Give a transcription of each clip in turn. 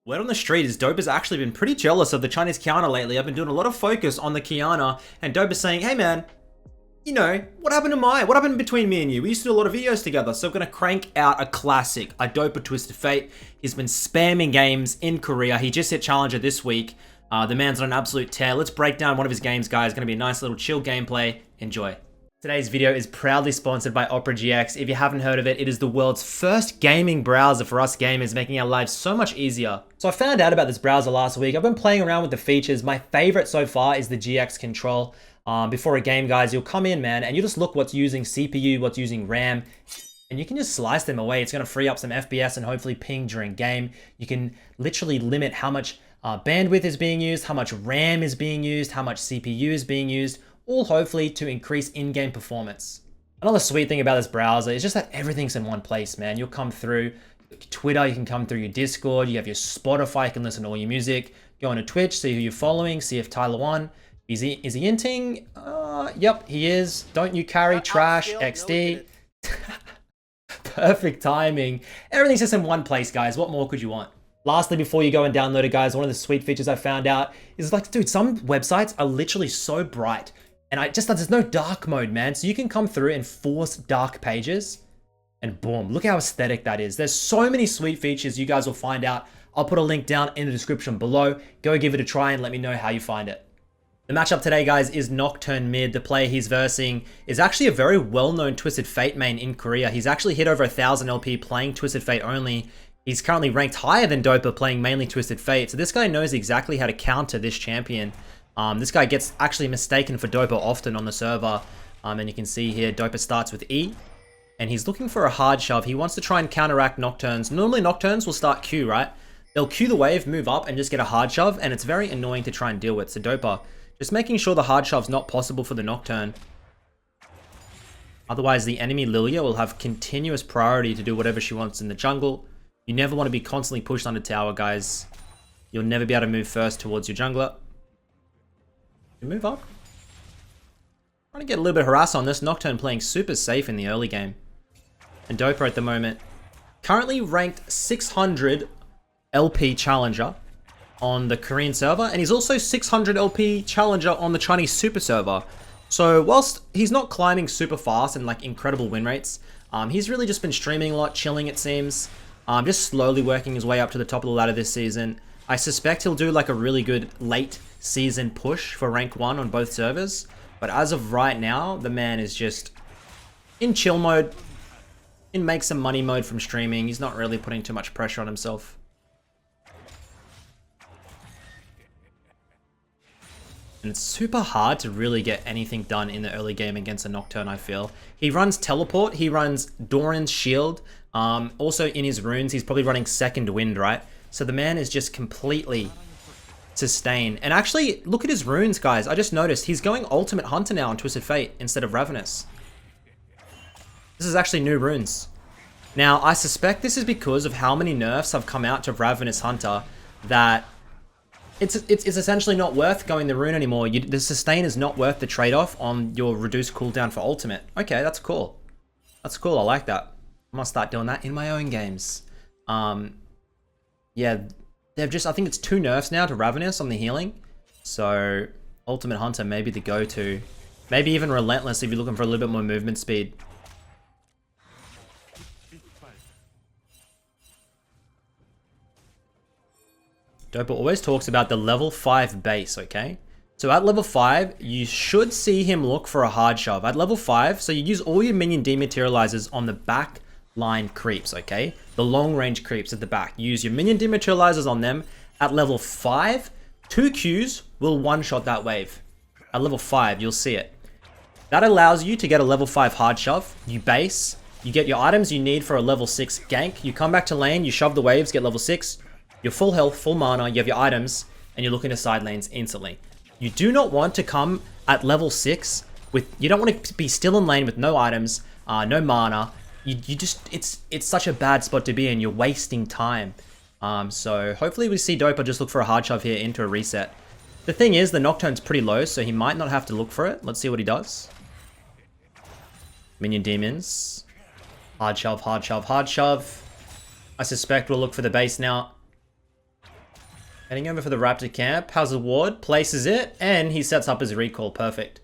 Word on the street is Dopa's actually been pretty jealous of the Chinese Kiana lately. I've been doing a lot of focus on the Kiana, and Dopa's saying, hey man, what happened between me and you? We used to do a lot of videos together, so I'm gonna crank out a classic, a Dopa Twisted Fate. He's been spamming games in Korea. He just hit Challenger this week. The man's on an absolute tear. Let's break down one of his games, guys. It's gonna be a nice little chill gameplay. Enjoy. Today's video is proudly sponsored by OperaGx. If you haven't heard of it, it is the world's first gaming browser for us gamers, making our lives so much easier. So I found out about this browser last week. I've been playing around with the features. My favorite so far is the GX control. Before a game, guys, you'll come in, man, and you just look what's using CPU, what's using RAM, and you can just slice them away. It's gonna free up some FPS and hopefully ping during game. You can literally limit how much bandwidth is being used, how much RAM is being used, how much CPU is being used, all hopefully to increase in-game performance. Another sweet thing about this browser is just that everything's in one place, man. You'll come through Twitter, you can come through your Discord, you have your Spotify, you can listen to all your music, go on to Twitch, see who you're following, see if Tyler won. Is he inting? Yep, he is. Don't you carry trash, XD. Perfect timing. Everything's just in one place, guys. What more could you want? Lastly, before you go and download it, guys, one of the sweet features I found out is like, dude, some websites are literally so bright. And there's no dark mode, man. So you can come through and force dark pages and boom, look how aesthetic that is. There's so many sweet features you guys will find out. I'll put a link down in the description below. Go give it a try and let me know how you find it. The matchup today, guys, is Nocturne mid. The player he's versing is actually a very well-known Twisted Fate main in Korea. He's actually hit over 1,000 LP playing Twisted Fate only. He's currently ranked higher than Dopa playing mainly Twisted Fate. So this guy knows exactly how to counter this champion. This guy gets actually mistaken for Dopa often on the server. And you can see here, Dopa starts with E. And he's looking for a hard shove. He wants to try and counteract Nocturnes. Normally Nocturnes will start Q, right? They'll Q the wave, move up, and just get a hard shove. And it's very annoying to try and deal with. So Dopa, just making sure the hard shove's not possible for the Nocturne. Otherwise, the enemy Lilia will have continuous priority to do whatever she wants in the jungle. You never want to be constantly pushed under tower, guys. You'll never be able to move first towards your jungler. You move up. Trying to get a little bit of harass on this. Nocturne playing super safe in the early game. And Dopa at the moment, currently ranked 600 LP Challenger on the Korean server. And he's also 600 LP Challenger on the Chinese Super server. So whilst he's not climbing super fast and like incredible win rates, he's really just been streaming a lot, chilling it seems. Just slowly working his way up to the top of the ladder this season. I suspect he'll do like a really good late season push for rank 1 on both servers. But as of right now, the man is just in chill mode, in make some money mode from streaming. He's not really putting too much pressure on himself. And it's super hard to really get anything done in the early game against a Nocturne, I feel. He runs Teleport, he runs Doran's Shield. Also in his runes, he's probably running Second Wind, right? So the man is just completely sustained. And actually, look at his runes, guys. I just noticed he's going Ultimate Hunter now on Twisted Fate instead of Ravenous. This is actually new runes. Now, I suspect this is because of how many nerfs have come out to Ravenous Hunter that it's essentially not worth going the rune anymore. The sustain is not worth the trade-off on your reduced cooldown for ultimate. Okay, that's cool. That's cool, I like that. I must start doing that in my own games. Yeah, they've just, I think it's 2 nerfs now to Ravenous on the healing. So, Ultimate Hunter may be the go-to. Maybe even Relentless if you're looking for a little bit more movement speed. Dopa always talks about the level 5 base, okay? So at level 5, you should see him look for a hard shove. At level 5, so you use all your minion dematerializers on the back line creeps, okay? The long range creeps at the back. Use your minion dematerializers on them. At level 5, 2 Qs will one-shot that wave. At level 5, you'll see it. That allows you to get a level 5 hard shove. You base, you get your items you need for a level 6 gank. You come back to lane, you shove the waves, get level 6. You're full health, full mana, you have your items, and you're looking to side lanes instantly. You do not want to come at level 6 with, you don't want to be still in lane with no items, no mana. You just, it's such a bad spot to be in. You're wasting time. So hopefully we see Dopa just look for a hard shove here into a reset. The thing is, the Nocturne's pretty low, so he might not have to look for it. Let's see what he does. Minion demons. Hard shove, hard shove, hard shove. I suspect we'll look for the base now. Heading over for the Raptor camp. How's the ward? Places it, and he sets up his recall. Perfect.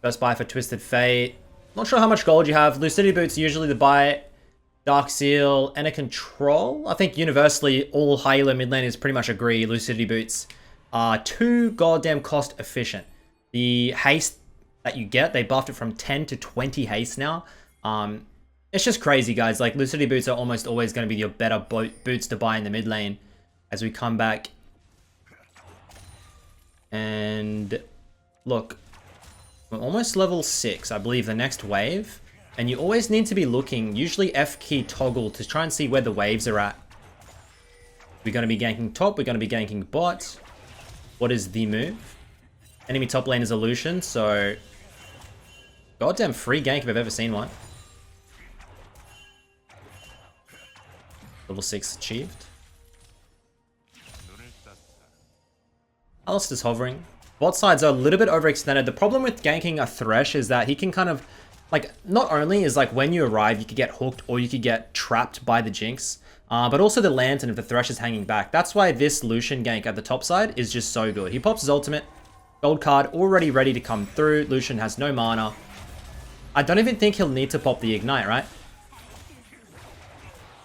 First buy for Twisted Fate. Not sure how much gold you have. Lucidity Boots usually the buy. Dark Seal and a Control. I think universally all high elo mid laners pretty much agree Lucidity Boots are too goddamn cost efficient. The haste that you get, they buffed it from 10 to 20 haste now. It's just crazy, guys. Like, Lucidity Boots are almost always going to be your better boots to buy in the mid lane as we come back. And look, we're almost level 6, I believe, the next wave. And you always need to be looking, usually F key toggle, to try and see where the waves are at. We're going to be ganking top, we're going to be ganking bot. What is the move? Enemy top lane is a Lucian, so... goddamn free gank if I've ever seen one. Level 6 achieved. Alistair's hovering. Bot sides are a little bit overextended. The problem with ganking a Thresh is that he can kind of... like, not only is like when you arrive, you could get hooked or you could get trapped by the Jinx, but also the Lantern if the Thresh is hanging back. That's why this Lucian gank at the top side is just so good. He pops his ultimate, gold card already ready to come through. Lucian has no mana. I don't even think he'll need to pop the Ignite, right?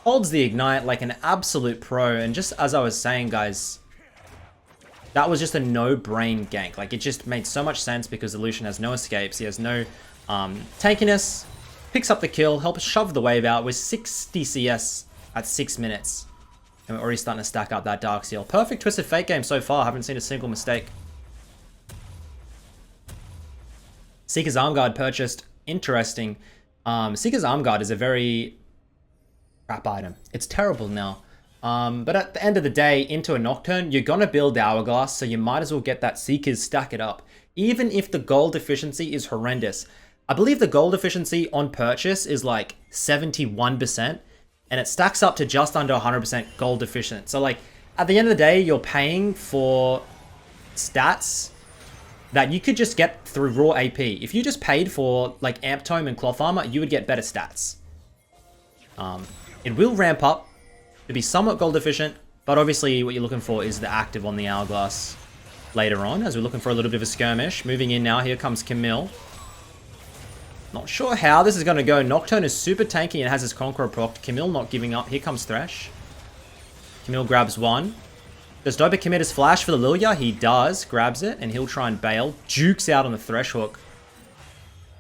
Holds the Ignite like an absolute pro, and just as I was saying, guys, that was just a no-brain gank. Like, it just made so much sense because the Lucian has no escapes, he has no... tankiness, picks up the kill, helps shove the wave out with 60 CS at 6 minutes. And we're already starting to stack up that Dark Seal. Perfect Twisted Fate game so far, haven't seen a single mistake. Seeker's Arm Guard purchased, interesting. Seeker's Arm Guard is a very crap item. It's terrible now. But at the end of the day, into a Nocturne, you're gonna build Hourglass, so you might as well get that Seeker's, stack it up. Even if the gold efficiency is horrendous. I believe the gold efficiency on purchase is like 71%, and it stacks up to just under 100% gold efficient. So like, at the end of the day, you're paying for stats that you could just get through raw AP. If you just paid for like Amp Tome and Cloth Armor, you would get better stats. It will ramp up to be somewhat gold efficient, but obviously what you're looking for is the active on the Hourglass later on, as we're looking for a little bit of a skirmish. Moving in now, here comes Camille. Not sure how this is going to go. Nocturne is super tanky and has his Conqueror procced. Camille not giving up. Here comes Thresh. Camille grabs one. Does Dopa commit his flash for the Lilia? He does. Grabs it, and he'll try and bail. Jukes out on the Thresh hook.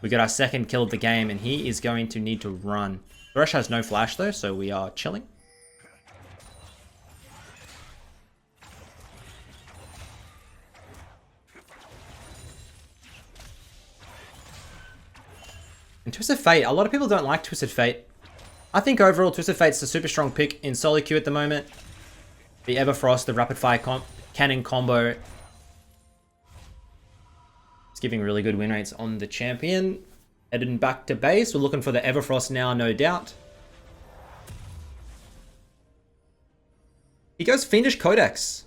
We got our second kill of the game, and he is going to need to run. Thresh has no flash, though, so we are chilling. And Twisted Fate, a lot of people don't like Twisted Fate. I think overall Twisted Fate's a super strong pick in solo queue at the moment. The Everfrost, the rapid fire cannon combo. It's giving really good win rates on the champion. Heading back to base, we're looking for the Everfrost now, no doubt. He goes Fiendish Codex.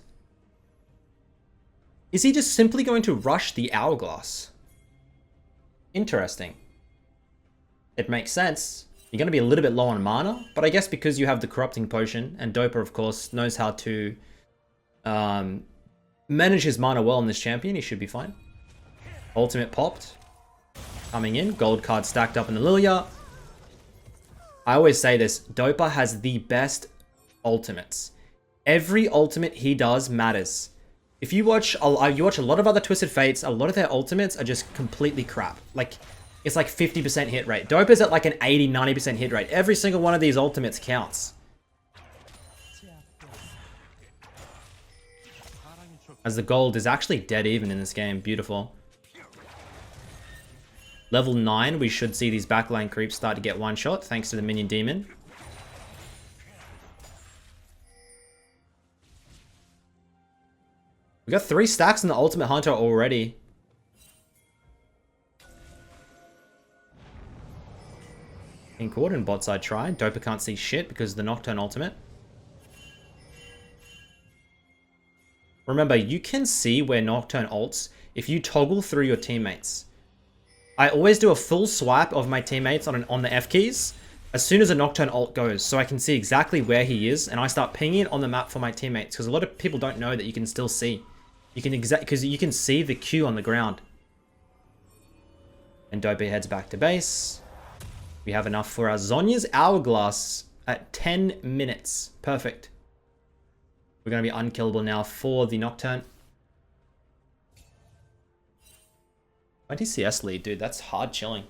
Is he just simply going to rush the Hourglass? Interesting. It makes sense. You're going to be a little bit low on mana, but I guess because you have the Corrupting Potion, and Dopa, of course, knows how to manage his mana well in this champion, he should be fine. Ultimate popped. Coming in. Gold card stacked up in the Lilia. I always say this. Dopa has the best ultimates. Every ultimate he does matters. If you watch a lot of other Twisted Fates, a lot of their ultimates are just completely crap. Like, it's like 50% hit rate. Dopa's at like an 80, 90% hit rate. Every single one of these ultimates counts. As the gold is actually dead even in this game. Beautiful. Level 9, we should see these backline creeps start to get one shot thanks to the minion demon. We got 3 stacks in the Ultimate Hunter already. Pink Ward and bot side try. Dopa can't see shit because of the Nocturne ultimate. Remember, you can see where Nocturne ults if you toggle through your teammates. I always do a full swipe of my teammates on the F keys, as soon as a Nocturne ult goes, so I can see exactly where he is, and I start pinging it on the map for my teammates, because a lot of people don't know that you can still see. You can because you can see the Q on the ground. And Dopa heads back to base. We have enough for our Zhonya's Hourglass at 10 minutes. Perfect. We're going to be unkillable now for the Nocturne. 20 CS lead, dude. That's hard chilling.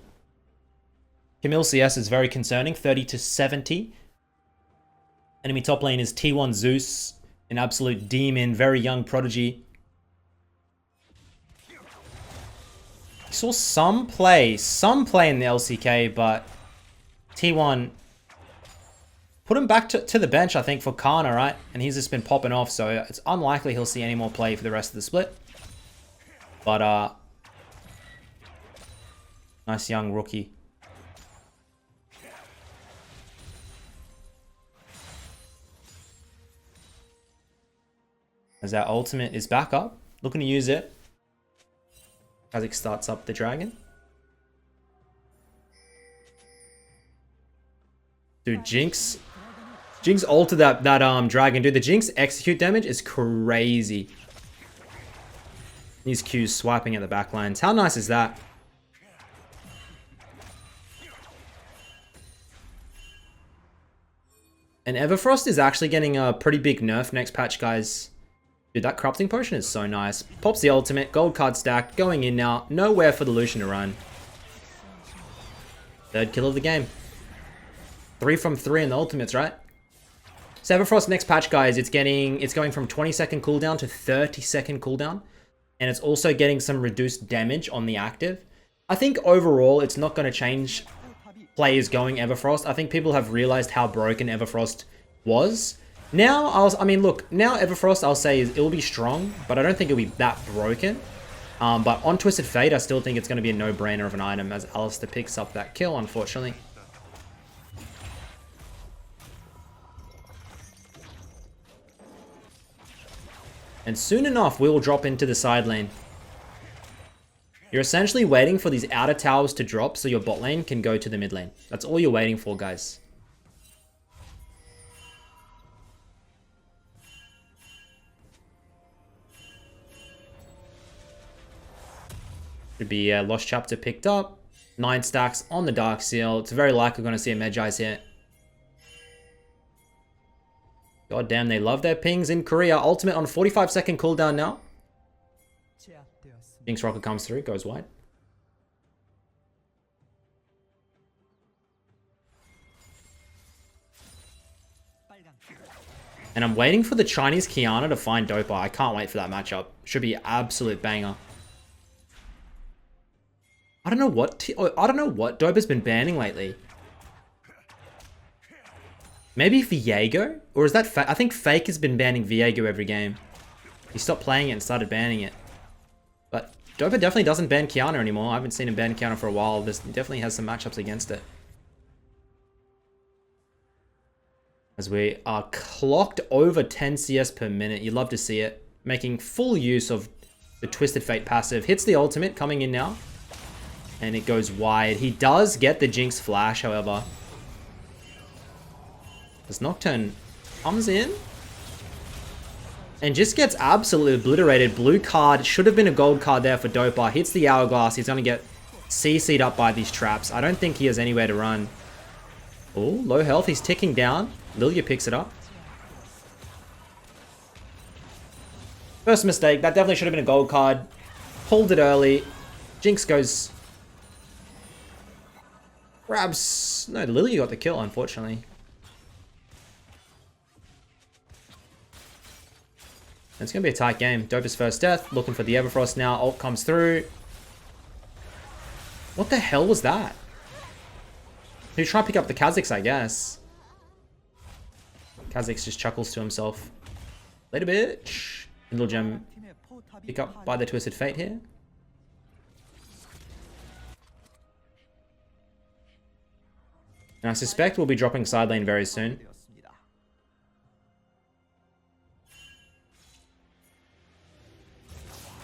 Camille CS is very concerning. 30 to 70. Enemy top lane is T1 Zeus. An absolute demon. Very young prodigy. Saw some play in the LCK, but T1 put him back to the bench, I think, for Kana, right? And he's just been popping off, so it's unlikely he'll see any more play for the rest of the split. But, nice young rookie. As our ultimate is back up, looking to use it. Kha'Zix starts up the dragon. Dude, Jinx ulted that dragon. Dude, the Jinx execute damage is crazy. These Qs swiping at the backlines. How nice is that? And Everfrost is actually getting a pretty big nerf next patch, guys. Dude, that corrupting potion is so nice. Pops the ultimate, gold card stacked, going in now. Nowhere for the Lucian to run. Third kill of the game. 3 from 3 in the ultimates, right? So Everfrost next patch, guys, it's going from 20-second cooldown to 30-second cooldown. And it's also getting some reduced damage on the active. I think overall, it's not going to change players going Everfrost. I think people have realized how broken Everfrost was. Now, I mean, look, now Everfrost, I'll say, it will be strong, but I don't think it'll be that broken. But on Twisted Fate, I still think it's going to be a no-brainer of an item as Alistair picks up that kill, unfortunately. And soon enough, we will drop into the side lane. You're essentially waiting for these outer towers to drop so your bot lane can go to the mid lane. That's all you're waiting for, guys. Should be a Lost Chapter picked up. 9 stacks on the Dark Seal. It's very likely we're going to see a Medjai's here. God damn, they love their pings in Korea. Ultimate on 45-second cooldown now. Jinx Rocket comes through, goes wide. And I'm waiting for the Chinese Qiyana to find Dopa. I can't wait for that matchup. Should be an absolute banger. I don't know what Dopa's been banning lately. Maybe Viego? Or is that I think Fake has been banning Viego every game. He stopped playing it and started banning it. But Dopa definitely doesn't ban Qiyana anymore. I haven't seen him ban Qiyana for a while. This definitely has some matchups against it. As we are clocked over 10 CS per minute. You love to see it. Making full use of the Twisted Fate passive. Hits the ultimate, coming in now. And it goes wide. He does get the Jinx flash, however. This Nocturne comes in. And just gets absolutely obliterated. Blue card. Should have been a gold card there for Dopa. Hits the Hourglass. He's going to get CC'd up by these traps. I don't think he has anywhere to run. Oh, low health. He's ticking down. Lilia picks it up. First mistake. That definitely should have been a gold card. Pulled it early. Jinx goes... grabs... No, Lilia got the kill, unfortunately. It's going to be a tight game. Dopa's first death. Looking for the Everfrost now. Ult comes through. What the hell was that? He tried to pick up the Kha'Zix, I guess. Kha'Zix just chuckles to himself. Later, bitch. Little gem pick up by the Twisted Fate here. And I suspect we'll be dropping side lane very soon.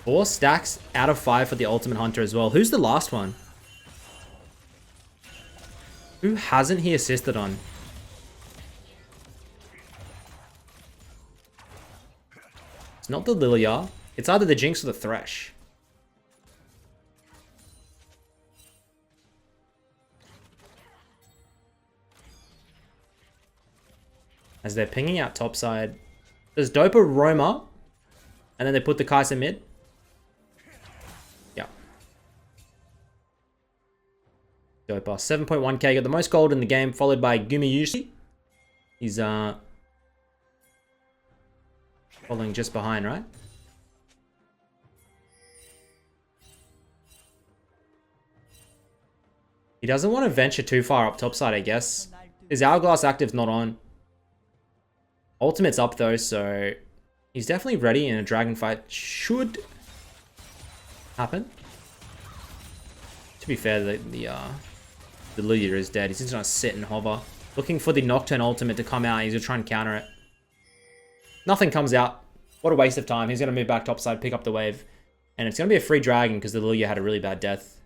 Four stacks out of 5 for the Ultimate Hunter as well. Who's the last one? Who hasn't he assisted on? It's not the Lilia. It's either the Jinx or the Thresh. As they're pinging out topside. Does Dopa roam up? And then they put the Kai'Sa mid? Yeah. Dopa. 7.1k. Got the most gold in the game, followed by Gumayusi. He's following just behind, right? He doesn't want to venture too far up topside, I guess. His Hourglass active's not on. Ultimate's up though, so he's definitely ready, and a dragon fight should happen. To be fair, the Lilia is dead. He's just gonna sit and hover, looking for the Nocturne ultimate to come out. He's gonna try and counter it. Nothing comes out. What a waste of time. He's gonna move back topside, pick up the wave, and it's gonna be a free dragon because the Lilia had a really bad death.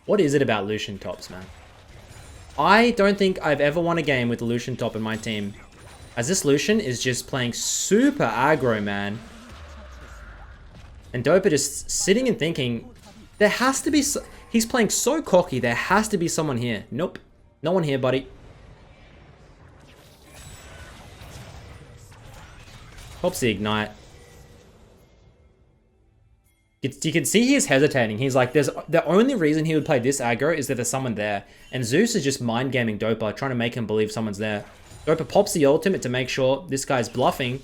What is it about Lucian tops, man? I don't think I've ever won a game with a Lucian top in my team, as this Lucian is just playing super aggro, man. And Dopa just sitting and thinking, there has to be... He's playing so cocky, there has to be someone here. Nope. No one here, buddy. Pops the ignite. You can see he is hesitating. He's like, the only reason he would play this aggro is that there's someone there. And Zeus is just mind gaming Dopa, trying to make him believe someone's there. Dopa pops the ultimate to make sure this guy's bluffing.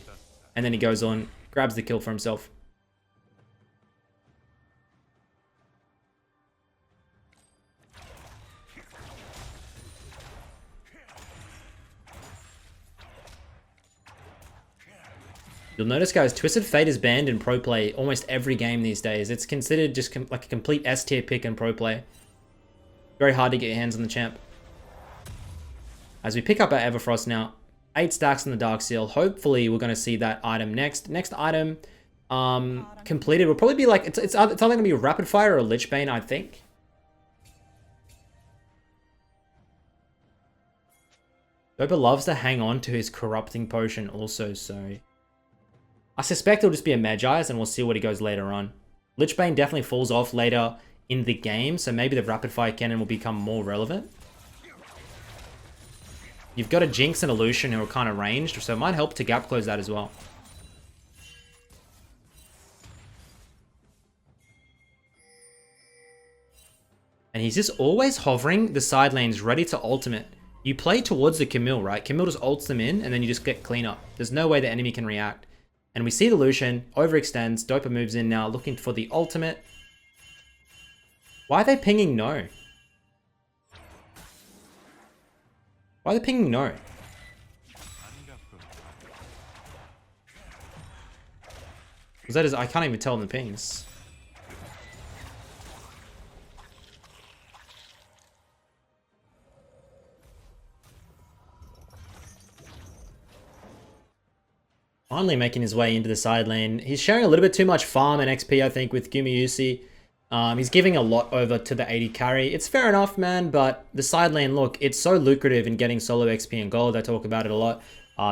And then he goes on, grabs the kill for himself. You'll notice, guys, Twisted Fate is banned in pro play almost every game these days. It's considered just like a complete S tier pick in pro play. Very hard to get your hands on the champ. As we pick up our Everfrost now, 8 stacks on the Dark Seal. Hopefully, we're going to see that item next. Next item completed will probably be like, it's either going to be a Rapid Fire or a Lich Bane, I think. Dopa loves to hang on to his Corrupting Potion also, so... I suspect it'll just be a Magi's, and we'll see what he goes later on. Lich Bane definitely falls off later in the game, so maybe the Rapid Fire Cannon will become more relevant. You've got a Jinx and a Lucian who are kind of ranged, so it might help to gap close that as well. And he's just always hovering the side lanes ready to ultimate. You play towards the Camille, right? Camille just ults them in, and then you just get clean up. There's no way the enemy can react. And we see the Lucian, overextends, Dopa moves in now, looking for the ultimate. Why are they pinging no? Why are they pinging no? Because that is, I can't even tell in the pings. Finally making his way into the side lane. He's sharing a little bit too much farm and XP, I think, with Gumayusi. He's giving a lot over to the 80 carry. It's fair enough, man, but the side lane, look, it's so lucrative in getting solo XP and gold. I talk about it a lot.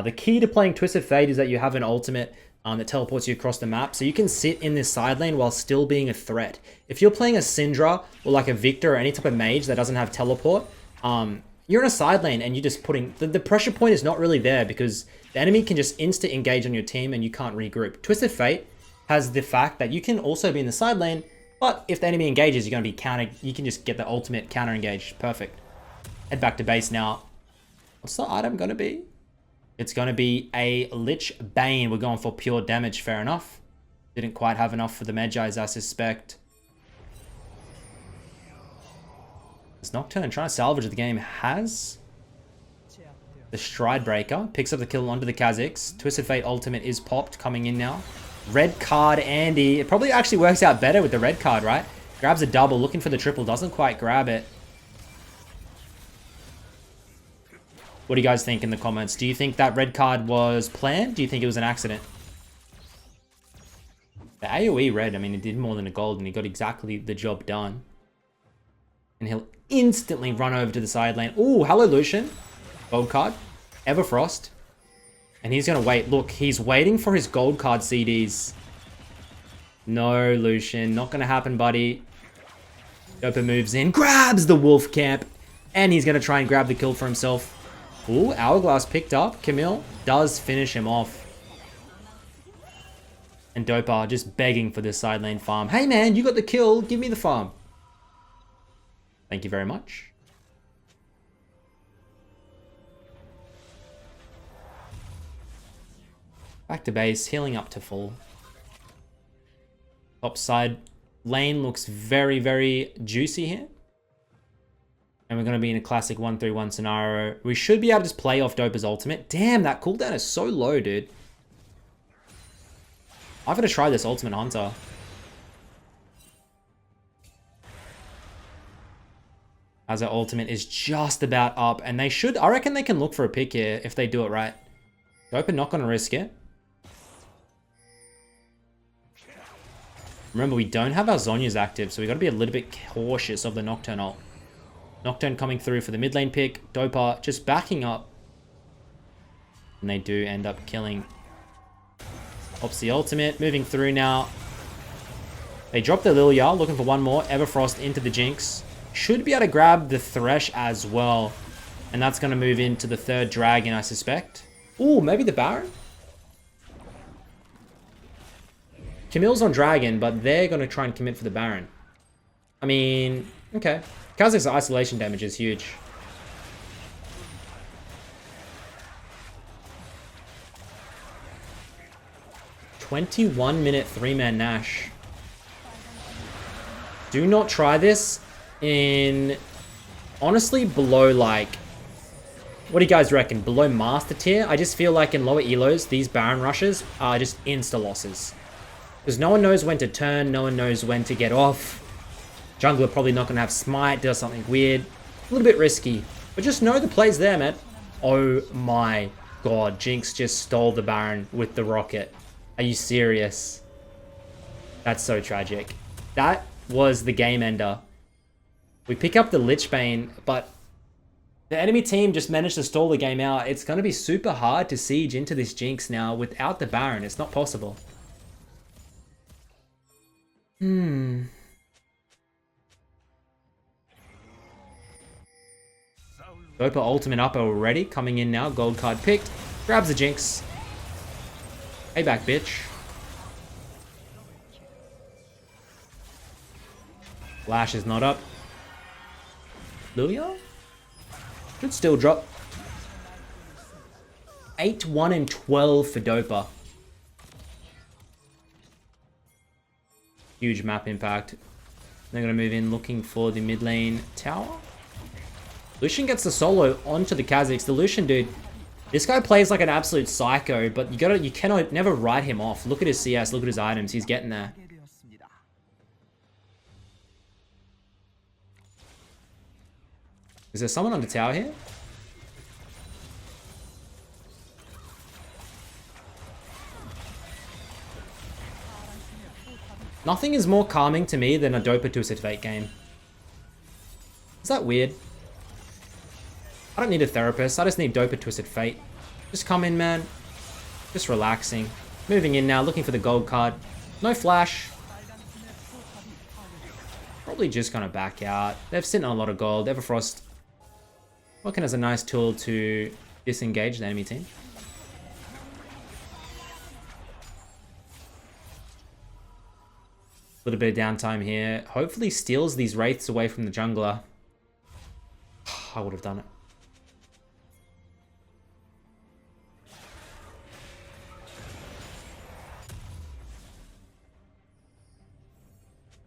The key to playing Twisted Fate is that you have an ultimate that teleports you across the map, so you can sit in this side lane while still being a threat. If you're playing a Syndra or like a Victor or any type of mage that doesn't have teleport, you're in a side lane and you're just putting... The pressure point is not really there because the enemy can just insta-engage on your team and you can't regroup. Twisted Fate has the fact that you can also be in the side lane, but if the enemy engages, you're going to be counter... You can just get the ultimate counter-engage. Perfect. Head back to base now. What's the item going to be? It's going to be a Lich Bane. We're going for pure damage. Fair enough. Didn't quite have enough for the Magi's, I suspect. This Nocturne trying to salvage the game has the Stride Breaker. Picks up the kill onto the Kha'Zix. Twisted Fate ultimate is popped, coming in now. Red card Andy. It probably actually works out better with the red card, right? Grabs a double, looking for the triple. Doesn't quite grab it. What do you guys think in the comments? Do you think that red card was planned? Do you think it was an accident? The AoE red, I mean, it did more than a gold, and he got exactly the job done. And he'll instantly run over to the side lane. Ooh, hello, Lucian. Gold card. Everfrost. And he's going to wait. Look, he's waiting for his gold card CDs. No, Lucian. Not going to happen, buddy. Dopa moves in. Grabs the wolf camp. And he's going to try and grab the kill for himself. Ooh, Hourglass picked up. Camille does finish him off. And Dopa just begging for this side lane farm. Hey, man, you got the kill. Give me the farm. Thank you very much. Back to base, healing up to full. Top side lane looks very, very juicy here. And we're going to be in a classic 1-3-1 scenario. We should be able to just play off Dopa's ultimate. Damn, that cooldown is so low, dude. I've got to try this ultimate hunter. As our ultimate is just about up. And they should, I reckon they can look for a pick here if they do it right. Dopa not going to risk it. Remember, we don't have our Zhonya's active, so we got to be a little bit cautious of the Nocturne ult. Nocturne coming through for the mid lane pick. Dopa just backing up. And they do end up killing. Pops the ultimate. Moving through now. They drop the Lilia, looking for one more. Everfrost into the Jinx. Should be able to grab the Thresh as well. And that's going to move into the third dragon, I suspect. Ooh, maybe the Baron? Camille's on Dragon, but they're going to try and commit for the Baron. I mean, okay. Kha'Zix's isolation damage is huge. "21-minute 3-man Nash." Do not try this in, honestly, below, like, what do you guys reckon? Below Master Tier? I just feel like in lower elos, these Baron rushes are just insta-losses. Because no one knows when to turn, no one knows when to get off. Jungler probably not going to have Smite, does something weird. A little bit risky. But just know the play's there, man. Oh my god, Jinx just stole the Baron with the rocket. Are you serious? That's so tragic. That was the game ender. We pick up the Lich Bane, but the enemy team just managed to stall the game out. It's going to be super hard to siege into this Jinx now without the Baron. It's not possible. Dopa ultimate up already. Coming in now. Gold card picked. Grabs the Jinx. Payback, bitch. Flash is not up. Lilia? Should still drop. 8, 1, and 12 for Dopa. Huge map impact. They're going to move in looking for the mid lane tower. Lucian gets the solo onto the Kha'Zix. The Lucian dude, this guy plays like an absolute psycho, but you cannot never write him off. Look at his CS, look at his items. He's getting there. Is there someone on the tower here? Nothing is more calming to me than a Dopa Twisted Fate game. Is that weird? I don't need a therapist. I just need Dopa Twisted Fate. Just come in, man. Just relaxing. Moving in now, looking for the gold card. No flash. Probably just gonna back out. They've sitting on a lot of gold. Everfrost working as a nice tool to disengage the enemy team. A little bit of downtime here. Hopefully steals these Wraiths away from the jungler. I would have done it.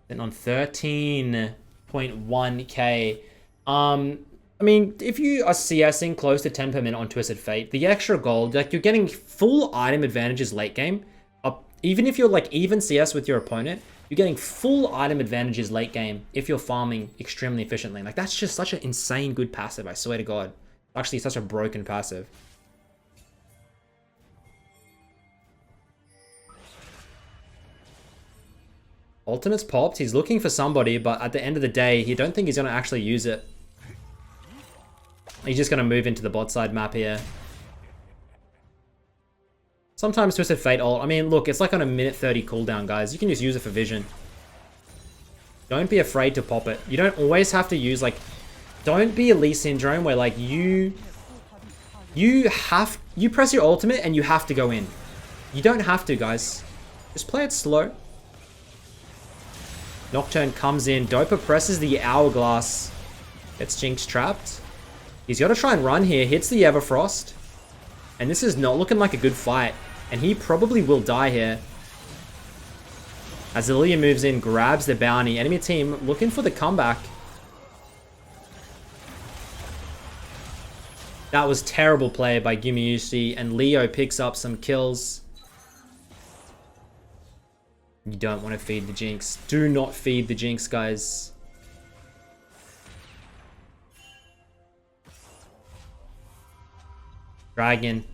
Then on 13.1k. I mean, if you are CSing close to 10 per minute on Twisted Fate, the extra gold, like you're getting full item advantages late game. Even if you're like even CS with your opponent, you're getting full item advantages late game if you're farming extremely efficiently. Like that's just such an insane good passive, I swear to God. Actually, such a broken passive. Ultimate's popped. He's looking for somebody, but at the end of the day, he don't think he's going to actually use it. He's just going to move into the bot side map here. Sometimes Twisted Fate ult. I mean, look, it's like on a minute 30 cooldown, guys. You can just use it for vision. Don't be afraid to pop it. You don't always have to use, like... Don't be a Lee Syndrome where, like, you press your ultimate and you have to go in. You don't have to, guys. Just play it slow. Nocturne comes in. Dopa presses the Hourglass. Gets Jinx trapped. He's got to try and run here. Hits the Everfrost. And this is not looking like a good fight. And he probably will die here. As Lilia moves in, grabs the bounty. Enemy team looking for the comeback. That was terrible play by Gumayusi. And Leo picks up some kills. You don't want to feed the Jinx. Do not feed the Jinx, guys. Dragon.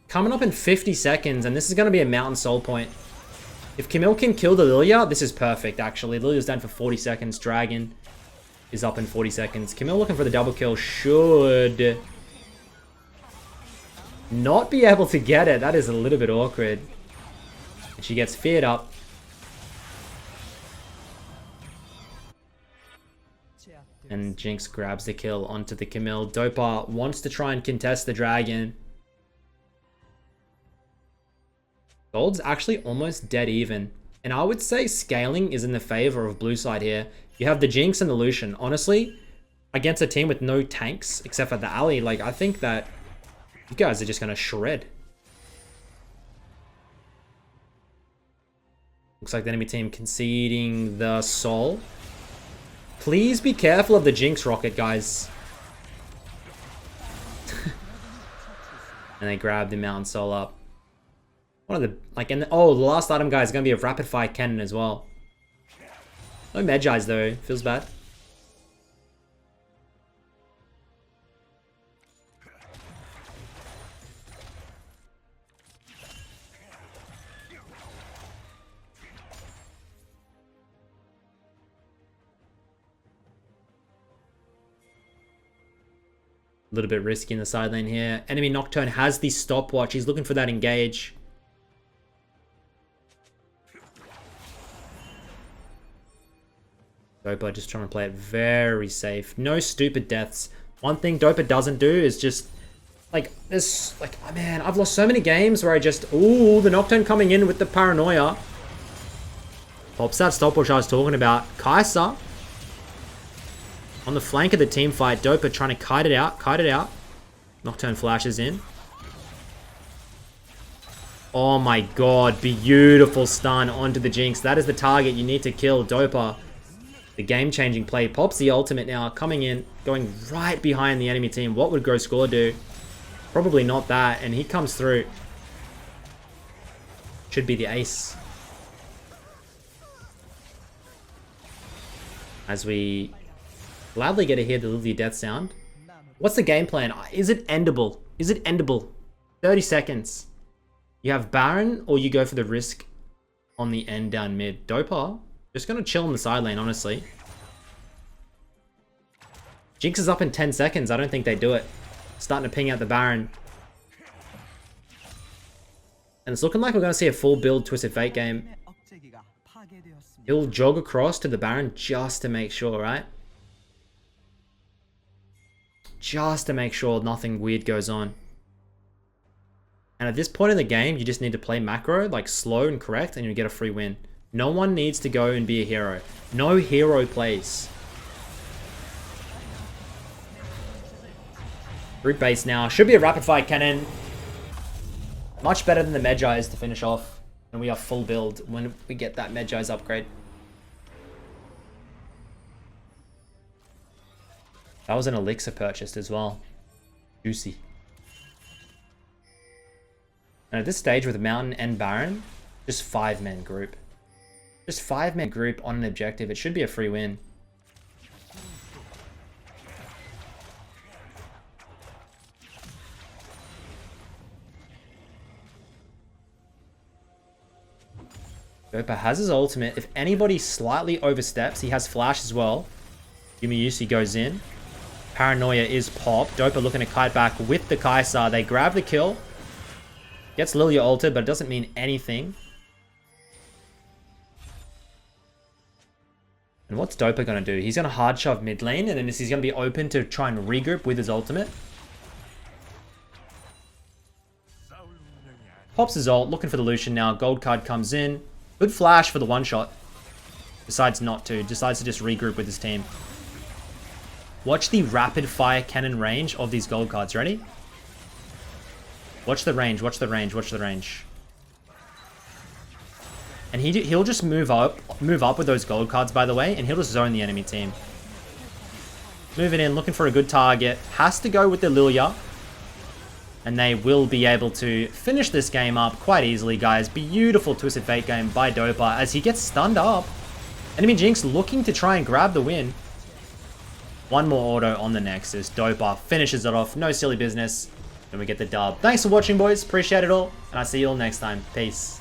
Coming up in 50 seconds, and this is going to be a Mountain Soul Point. If Camille can kill the Lilia, this is perfect, actually. Lilia's down for 40 seconds. Dragon is up in 40 seconds. Camille looking for the double kill. Should not be able to get it. That is a little bit awkward. And she gets feared up. And Jinx grabs the kill onto the Camille. Dopa wants to try and contest the dragon. Gold's actually almost dead even. And I would say scaling is in the favor of blue side here. You have the Jinx and the Lucian. Honestly, against a team with no tanks, except for the Ally, like, I think that you guys are just going to shred. Looks like the enemy team conceding the soul. Please be careful of the Jinx rocket, guys. And they grab the Mountain Soul up. One of the, like, and oh, the last item, guys, is going to be a rapid fire cannon as well. No Magi's, though. Feels bad. A little bit risky in the side lane here. Enemy Nocturne has the stopwatch. He's looking for that engage. Dopa just trying to play it very safe. No stupid deaths. One thing Dopa doesn't do is just... Like, this... Like, oh man, I've lost so many games where I just... Ooh, the Nocturne coming in with the paranoia. Pops that stopwatch I was talking about. Kai'Sa. On the flank of the team fight, Dopa trying to kite it out. Kite it out. Nocturne flashes in. Oh my god. Beautiful stun onto the Jinx. That is the target you need to kill. Dopa. The game-changing play. Pops the ultimate now. Coming in. Going right behind the enemy team. What would Go Score do? Probably not that. And he comes through. Should be the ace. As we gladly get to hear the Lilia death sound. What's the game plan? Is it endable? Is it endable? 30 seconds. You have Baron, or you go for the risk on the end down mid. Dopa, just going to chill in the side lane, honestly. Jinx is up in 10 seconds. I don't think they do it. Starting to ping out the Baron. And it's looking like we're going to see a full build Twisted Fate game. He'll jog across to the Baron just to make sure, right? Just to make sure nothing weird goes on. And at this point in the game, you just need to play macro, like slow and correct, and you get a free win. No one needs to go and be a hero. No hero plays. Group base now. Should be a rapid fire cannon. Much better than the Magi's to finish off. And we are full build when we get that Magi's upgrade. That was an elixir purchased as well. Juicy. And at this stage with Mountain and Baron, just 5-man group. Just 5-man group on an objective. It should be a free win. Dopa has his ultimate. If anybody slightly oversteps, he has flash as well. Yumiusi goes in. Paranoia is popped. Dopa looking to kite back with the Kai'Sa. They grab the kill. Gets Lilia ulted, but it doesn't mean anything. And what's Dopa going to do? He's going to hard shove mid lane, and then he's going to be open to try and regroup with his ultimate. Pops his ult, looking for the Lucian now. Gold card comes in. Good flash for the one shot. Decides not to. Decides to just regroup with his team. Watch the rapid fire cannon range of these gold cards. Ready? Watch the range, watch the range, watch the range. And he'll just move up with those gold cards, by the way, and he'll just zone the enemy team. Moving in, looking for a good target. Has to go with the Lilia. And they will be able to finish this game up quite easily, guys. Beautiful Twisted Fate game by Dopa as he gets stunned up. Enemy Jinx looking to try and grab the win. One more auto on the Nexus. Dopa finishes it off. No silly business. And we get the dub. Thanks for watching, boys. Appreciate it all. And I'll see you all next time. Peace.